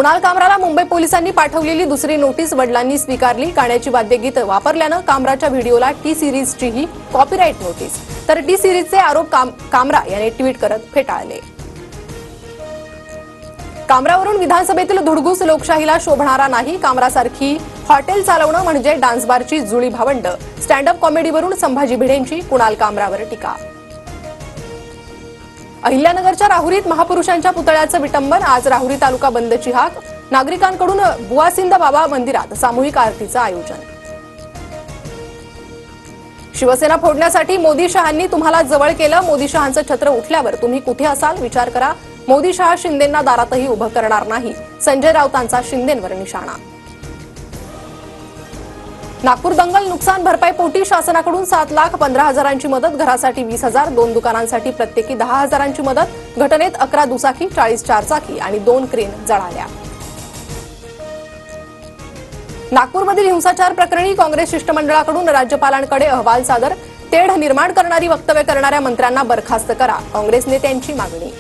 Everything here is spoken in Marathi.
कुणाल कामराला मुंबई पोलिसांनी पाठवलेली दुसरी नोटीस वडिलांनी स्वीकारली। गाण्याची वाद्यगीत वापरल्यानं कामराच्या व्हिडिओला टी सिरीजची ही कॉपीराईट नोटीस। तर टी सिरीजचे आरोप कामरा याने ट्विट करत फेटाळले। कामरावरून विधानसभेतील धुडगूस लोकशाहीला शोभणारा नाही। कामरासारखी हॉटेल चालवणं म्हणजे डान्स बारची जुळी भावंड। स्टँड अप कॉमेडीवरून संभाजी भिडेंची कुणाल कामरावर टीका। अहिल्यानगरच्या राहुरीत महापुरुषांच्या पुतळ्याचं विटंबन। आज राहुरी तालुका बंदची हाक। नागरिकांकडून बुवासिंद बाबा मंदिरात सामूहिक आरतीचं आयोजन। शिवसेना फोडण्यासाठी मोदी शहांनी तुम्हाला जवळ केलं। मोदी शहांचं छत्र उठल्यावर तुम्ही कुठे असाल विचार करा। मोदी शहा शिंदेंना दारातही उभं करणार नाही। संजय राऊतांचा शिंदेंवर निशाणा। नागपूर दंगल नुकसान भरपाई पोटी शासनाकडून 7,15,000ची मदत। घरासाठी 20,000, 2 दुकानांसाठी प्रत्येकी 10,000ची मदत। घटनेत 11 दुचाकी, 40 चारचाकी आणि 2 क्रेन जळाल्या। नागपूरमधील हिंसाचार प्रकरणी काँग्रेस शिष्टमंडळाकडून राज्यपालांकडे अहवाल सादर। तेढ निर्माण करणारी वक्तव्य करणाऱ्या मंत्र्यांना बरखास्त करा, काँग्रेस नेत्यांची मागणी।